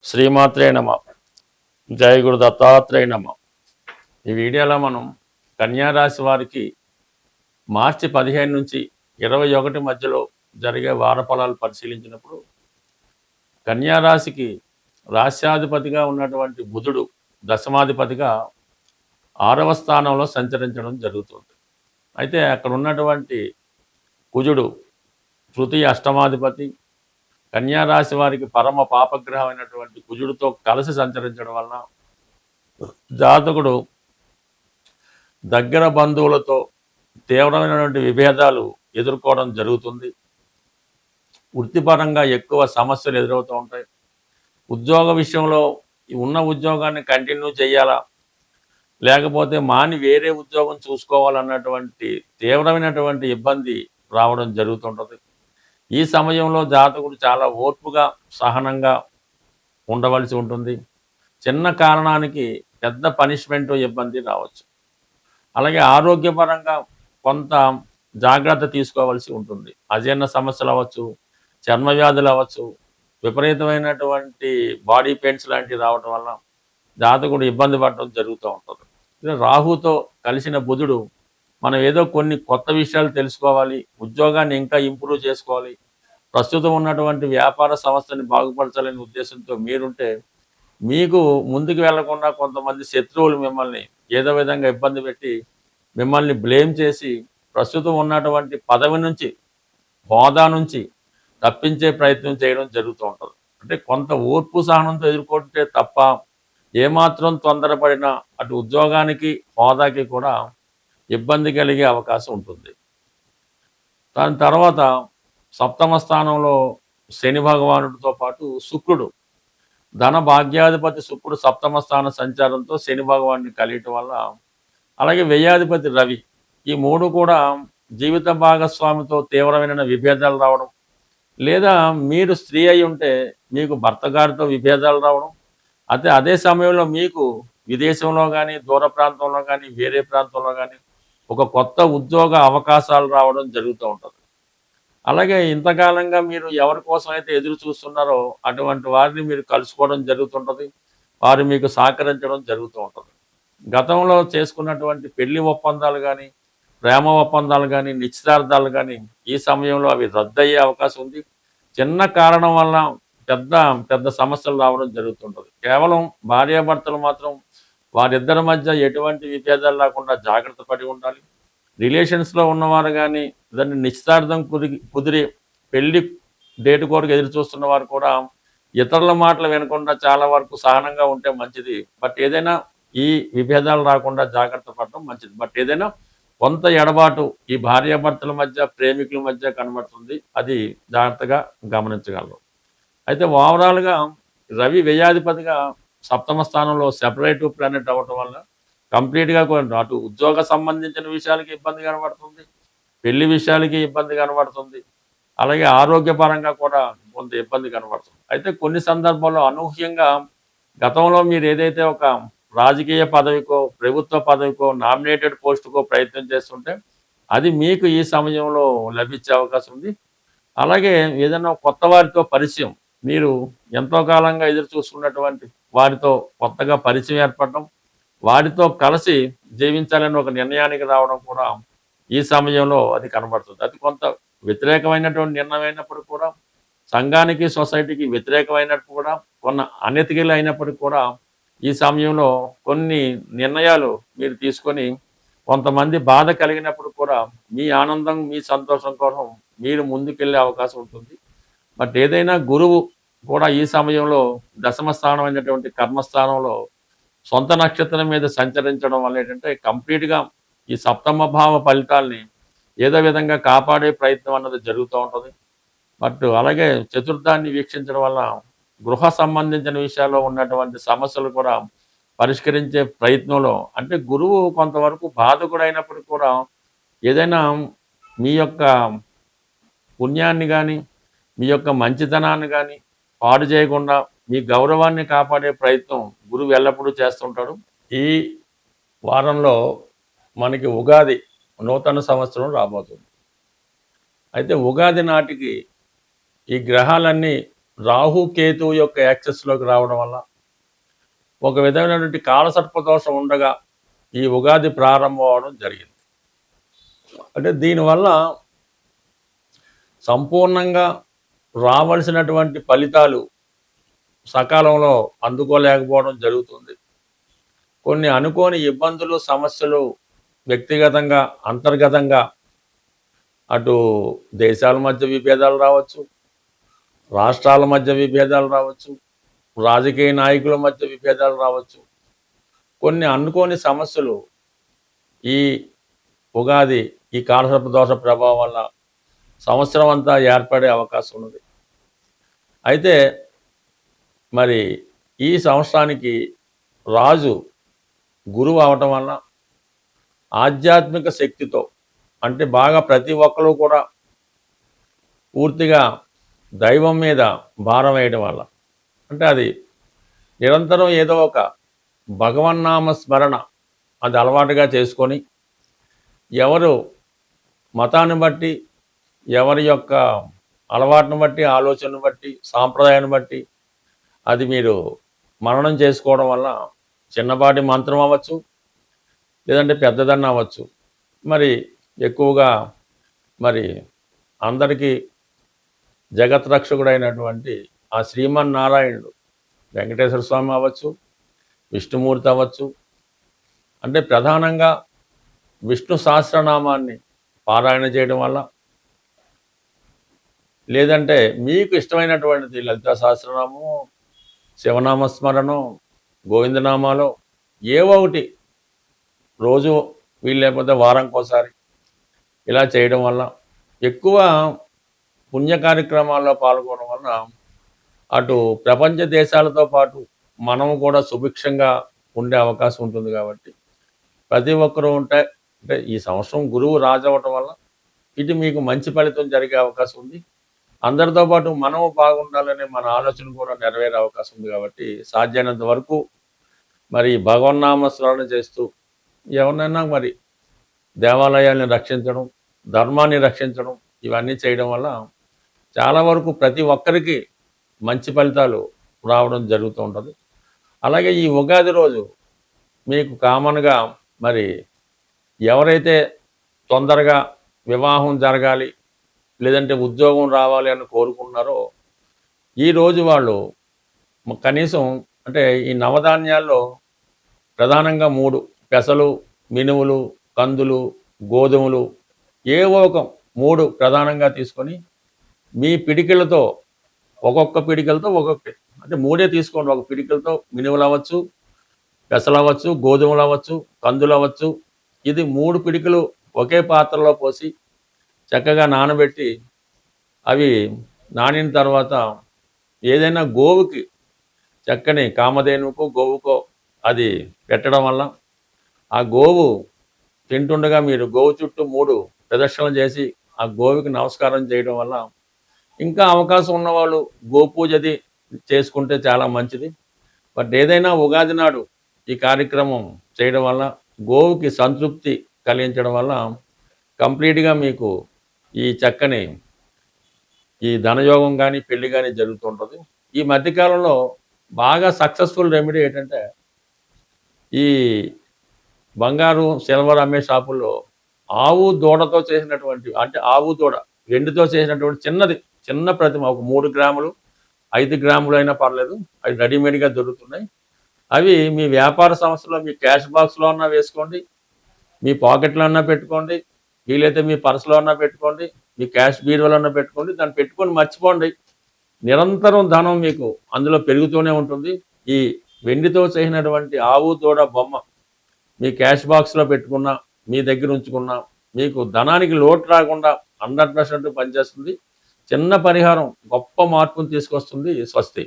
శ్రీమాత్రే నమ. జయ గురు దత్తాత్రేయ నమ. ఈ వీడియోలో మనం కన్యారాశి వారికి మార్చి 15 నుంచి 21 మధ్యలో జరిగే వార ఫలాలు పరిశీలించినప్పుడు కన్యారాశికి రాశ్యాధిపతిగా ఉన్నటువంటి బుధుడు దశమాధిపతిగా 6వ స్థానంలో సంచరించడం జరుగుతుంది. అయితే అక్కడ ఉన్నటువంటి కుజుడు తృతీయ అష్టమాధిపతి కన్యారాశి వారికి పరమ పాపగ్రహమైనటువంటి కుజుడితో కలిసి సంచరించడం వలన జాతకుడు దగ్గర బంధువులతో తీవ్రమైనటువంటి విభేదాలు ఎదుర్కోవడం జరుగుతుంది. వృత్తిపరంగా ఎక్కువ సమస్యలు ఎదురవుతూ ఉంటాయి. ఉద్యోగ విషయంలో ఉన్న ఉద్యోగాన్ని కంటిన్యూ చేయాలా లేకపోతే మాని వేరే ఉద్యోగం చూసుకోవాలన్నటువంటి తీవ్రమైనటువంటి ఇబ్బంది రావడం జరుగుతుంటుంది. ఈ సమయంలో జాతకుడు చాలా ఓర్పుగా సహనంగా ఉండవలసి ఉంటుంది. చిన్న కారణానికి పెద్ద పనిష్మెంట్ ఇబ్బంది రావచ్చు. అలాగే ఆరోగ్యపరంగా కొంత జాగ్రత్త తీసుకోవాల్సి ఉంటుంది. అజీర్ణ సమస్యలు అవ్వచ్చు, చర్మ వ్యాధులు అవ్వచ్చు, విపరీతమైనటువంటి బాడీ పెయిన్స్ లాంటివి రావడం వల్ల జాతకుడు ఇబ్బంది పడడం జరుగుతూ ఉంటుంది. రాహుతో కలిసిన బుధుడు మనం ఏదో కొన్ని కొత్త విషయాలు తెలుసుకోవాలి, ఉద్యోగాన్ని ఇంకా ఇంప్రూవ్ చేసుకోవాలి, ప్రస్తుతం ఉన్నటువంటి వ్యాపార సంస్థని బాగుపరచాలనే ఉద్దేశంతో మీరుంటే మీకు ముందుకు వెళ్లకుండా కొంతమంది శత్రువులు మిమ్మల్ని ఏదో విధంగా ఇబ్బంది పెట్టి మిమ్మల్ని బ్లేమ్ చేసి ప్రస్తుతం ఉన్నటువంటి పదవి నుంచి హోదా నుంచి తప్పించే ప్రయత్నం చేయడం జరుగుతూ ఉంటుంది. అంటే కొంత ఓర్పు సహనంతో ఎదుర్కొంటే తప్ప ఏమాత్రం తొందరపడినా అటు ఉద్యోగానికి హోదాకి కూడా ఇబ్బంది కలిగే అవకాశం ఉంటుంది. దాని తర్వాత సప్తమ స్థానంలో శని భగవానుడితో పాటు శుక్రుడు ధన భాగ్యాధిపతి శుక్రుడు సప్తమ స్థాన సంచారంతో శని భగవాన్ని కలియటం వల్ల, అలాగే వ్యయాధిపతి రవి, ఈ మూడు కూడా జీవిత భాగస్వామితో తీవ్రమైన విభేదాలు రావడం, లేదా మీరు స్త్రీ అయి ఉంటే మీకు భర్త గారితో విభేదాలు రావడం, అదే సమయంలో మీకు విదేశంలో కానీ దూర ప్రాంతంలో కానీ వేరే ప్రాంతంలో కానీ ఒక కొత్త ఉద్యోగ అవకాశాలు రావడం జరుగుతూ ఉంటుంది. అలాగే ఇంతకాలంగా మీరు ఎవరి కోసం అయితే ఎదురు చూస్తున్నారో అటువంటి వారిని మీరు కలుసుకోవడం జరుగుతుంటుంది. వారు మీకు సహకరించడం జరుగుతూ ఉంటుంది. గతంలో చేసుకున్నటువంటి పెళ్లి ఒప్పందాలు కానీ ప్రేమ ఒప్పందాలు కానీ నిశ్చితార్థాలు కానీ ఈ సమయంలో అవి రద్దయ్యే అవకాశం ఉంది. చిన్న కారణం వల్ల పెద్ద పెద్ద సమస్యలు రావడం జరుగుతుంటుంది. కేవలం భార్యాభర్తలు మాత్రం వారిద్దరి మధ్య ఎటువంటి విభేదాలు లేకుండా జాగ్రత్త పడి ఉండాలి. రిలేషన్స్లో ఉన్నవారు కానీ దాన్ని నిశ్చితార్థం కుదిరి పెళ్లి డేటు కొరకు ఎదురు చూస్తున్న వారు కూడా ఇతరుల మాటలు వినకుండా చాలా వరకు సహనంగా ఉంటే మంచిది. బట్ ఏదైనా ఈ విభేదాలు రాకుండా జాగ్రత్త పడడం మంచిది. బట్ ఏదైనా కొంత ఎడబాటు ఈ భార్యాభర్తల మధ్య ప్రేమికుల మధ్య కనబడుతుంది. అది జాగ్రత్తగా గమనించగలరు. అయితే ఓవరాల్గా రవి వ్యయాధిపతిగా సప్తమ స్థానంలో సెపరేటివ్ ప్లానెట్ అవ్వటం వల్ల కంప్లీట్గా అటు ఉద్యోగ సంబంధించిన విషయాలకి ఇబ్బంది కనబడుతుంది, పెళ్లి విషయాలకి ఇబ్బంది కనబడుతుంది, అలాగే ఆరోగ్యపరంగా కూడా కొంత ఇబ్బంది కనబడుతుంది. అయితే కొన్ని సందర్భాల్లో అనూహ్యంగా గతంలో మీరు ఏదైతే ఒక రాజకీయ పదవికో ప్రభుత్వ పదవికో నామినేటెడ్ పోస్టుకో ప్రయత్నం చేస్తుంటే అది మీకు ఈ సమయంలో లభించే అవకాశం ఉంది. అలాగే ఏదైనా కొత్త వారితో పరిచయం, మీరు ఎంతో కాలంగా ఎదురు చూస్తున్నటువంటి వారితో కొత్తగా పరిచయం ఏర్పడడం, వారితో కలిసి జీవించాలని ఒక నిర్ణయానికి రావడం కూడా ఈ సమయంలో అది కనబడుతుంది. అది కొంత వ్యతిరేకమైనటువంటి నిర్ణయం అయినప్పుడు కూడా, సంఘానికి సొసైటీకి వ్యతిరేకమైనప్పుడు కూడా, కొన్న అనెతికలు అయినప్పటికీ కూడా ఈ సమయంలో కొన్ని నిర్ణయాలు మీరు తీసుకొని కొంతమంది బాధ కలిగినప్పుడు కూడా మీ ఆనందం మీ సంతోషం కోసం మీరు ముందుకెళ్ళే అవకాశం ఉంటుంది. బట్ ఏదైనా గురువు కూడా ఈ సమయంలో దశమ స్థానం అయినటువంటి కర్మస్థానంలో సొంత నక్షత్రం మీద సంచరించడం వల్ల ఏంటంటే కంప్లీట్గా ఈ సప్తమ భావ ఫలితాల్ని ఏదో విధంగా కాపాడే ప్రయత్నం అన్నది జరుగుతూ ఉంటుంది. బట్ అలాగే చతుర్థాన్ని వీక్షించడం వల్ల గృహ సంబంధించిన విషయాల్లో ఉన్నటువంటి సమస్యలు కూడా పరిష్కరించే ప్రయత్నంలో, అంటే గురువు కొంతవరకు బాధకుడు అయినప్పుడు కూడా ఏదైనా మీ యొక్క పుణ్యాన్ని కానీ మీ యొక్క మంచితనాన్ని కానీ పాడు చేయకుండా మీ గౌరవాన్ని కాపాడే ప్రయత్నం గురువు ఎల్లప్పుడూ చేస్తుంటాడు. ఈ వారంలో మనకి ఉగాది నూతన సంవత్సరం రాబోతుంది. అయితే ఉగాది నాటికి ఈ గ్రహాలన్నీ రాహు కేతువు యొక్క యాక్సెస్లోకి రావడం వల్ల ఒక విధమైనటువంటి కాలసర్పదోషం ఉండగా ఈ ఉగాది ప్రారంభం అవడం జరిగింది. అంటే దీనివల్ల సంపూర్ణంగా రావాల్సినటువంటి ఫలితాలు సకాలంలో అందుకోలేకపోవడం జరుగుతుంది. కొన్ని అనుకోని ఇబ్బందులు, సమస్యలు వ్యక్తిగతంగా, అంతర్గతంగా అటు దేశాల మధ్య విభేదాలు రావచ్చు, రాష్ట్రాల మధ్య విభేదాలు రావచ్చు, రాజకీయ నాయకుల మధ్య విభేదాలు రావచ్చు. కొన్ని అనుకోని సమస్యలు ఈ ఉగాది, ఈ కాలసర్పదోష ప్రభావం వల్ల సంవత్సరం అంతా ఏర్పడే అవకాశం ఉన్నది. అయితే మరి ఈ సంవత్సరానికి రాజు గురువు అవటం వల్ల ఆధ్యాత్మిక శక్తితో, అంటే బాగా ప్రతి ఒక్కరు కూడా పూర్తిగా దైవం మీద భారం వేయడం వల్ల, అంటే అది నిరంతరం ఏదో ఒక భగవన్నామ స్మరణ అది అలవాటుగా చేసుకొని, ఎవరు మతాన్ని బట్టి, ఎవరి యొక్క అలవాటును బట్టి, ఆలోచనను బట్టి, సాంప్రదాయాన్ని బట్టి అది మీరు మననం చేసుకోవడం వల్ల చిన్నపాటి మంత్రం అవ్వచ్చు, లేదంటే పెద్దదన్న అవ్వచ్చు, మరి ఎక్కువగా మరి అందరికీ జగత్రక్షకుడైనటువంటి ఆ శ్రీమన్నారాయణుడు వెంకటేశ్వర స్వామి అవ్వచ్చు, విష్ణుమూర్తి అవ్వచ్చు, అంటే ప్రధానంగా విష్ణు సహస్రనామాన్ని పారాయణ చేయడం వల్ల, లేదంటే మీకు ఇష్టమైనటువంటిది లలితా సహస్రనామం, శివనామస్మరణం, గోవిందనామాలో ఏవో ఒకటి రోజు వీలు లేకపోతే వారంకోసారి ఇలా చేయడం వల్ల, ఎక్కువ పుణ్య కార్యక్రమాల్లో పాల్గొనడం వల్ల అటు ప్రపంచ దేశాలతో పాటు మనము కూడా సుభిక్షంగా ఉండే అవకాశం ఉంటుంది. కాబట్టి ప్రతి ఒక్కరూ అంటే ఈ సంవత్సరం గురువు రాజవటం వల్ల ఇటు మీకు మంచి ఫలితం జరిగే అవకాశం ఉంది. అందరితో పాటు మనము బాగుండాలనే మన ఆలోచన కూడా నెరవేరే అవకాశం ఉంది. కాబట్టి సాధ్యమైనంత వరకు మరి భగవన్నామ స్మరణ చేస్తూ ఎవరినైనా మరి దేవాలయాల్ని రక్షించడం, ధర్మాన్ని రక్షించడం, ఇవన్నీ చేయడం వల్ల చాలా వరకు ప్రతి ఒక్కరికి మంచి ఫలితాలు రావడం జరుగుతూ ఉంటుంది. అలాగే ఈ ఉగాది రోజు మీకు కామన్గా మరి ఎవరైతే తొందరగా వివాహం జరగాలి, లేదంటే ఉద్యోగం రావాలి అని కోరుకుంటున్నారో, ఈరోజు వాళ్ళు కనీసం అంటే ఈ నవధాన్యాల్లో ప్రధానంగా 3 పెసలు, మినుములు, కందులు, గోధుమలు ఏవో ఒక 3 ప్రధానంగా తీసుకొని మీ పిడికిలతో ఒక్కొక్క పిడికలతో ఒక్కొక్క, అంటే 3 తీసుకోండి. ఒక పిడికలతో మినుములు అవ్వచ్చు, పెసలు అవ్వచ్చు, గోధుమలు అవ్వచ్చు, కందులు అవ్వచ్చు, ఇది 3 పిడికలు ఒకే పాత్రలో పోసి చక్కగా నానబెట్టి, అవి నానిన తర్వాత ఏదైనా గోవుకి, చక్కని కామధేనుకో గోవుకో అది పెట్టడం వల్ల ఆ గోవు తింటుండగా మీరు గోవు చుట్టూ 3 ప్రదక్షిణలు చేసి ఆ గోవుకి నమస్కారం చేయడం వల్ల, ఇంకా అవకాశం ఉన్నవాళ్ళు గోపూజది చేసుకుంటే చాలా మంచిది. బట్ ఏదైనా ఉగాది నాడు ఈ కార్యక్రమం చేయడం వల్ల గోవుకి సంతృప్తి కలిగించడం వల్ల కంప్లీట్గా మీకు ఈ చక్కని ఈ ధనయోగం కానీ పెళ్లి కానీ జరుగుతుంటుంది. ఈ మధ్యకాలంలో బాగా సక్సెస్ఫుల్ రెమెడీ ఏంటంటే, ఈ బంగారు సిల్వర్ అమ్మే షాపుల్లో ఆవు దూడతో చేసినటువంటి, అంటే ఆవు దూడ వెండితో చేసినటువంటి చిన్న ప్రతిమ, ఒక 3 గ్రాములు 5 గ్రాములు అయినా పర్లేదు, అవి రెడీమేడ్గా దొరుకుతున్నాయి. అవి మీ వ్యాపార సంస్థలో మీ క్యాష్ బాక్స్లో అన్నా వేసుకోండి, మీ పాకెట్లో అన్నా పెట్టుకోండి, వీలైతే మీ పర్సులో అన్నా పెట్టుకోండి, మీ క్యాష్ బీరువాలో అన్నా పెట్టుకోండి. దాన్ని పెట్టుకొని మర్చిపోండి, నిరంతరం ధనం మీకు అందులో పెరుగుతూనే ఉంటుంది. ఈ వెండితో చేసినటువంటి ఆవు దూడ బొమ్మ మీ క్యాష్ బాక్స్లో పెట్టుకున్నా, మీ దగ్గర ఉంచుకున్నా, మీకు ధనానికి లోటు రాకుండా 100% పనిచేస్తుంది. చిన్న పరిహారం గొప్ప మార్పును తీసుకొస్తుంది. స్వస్తి.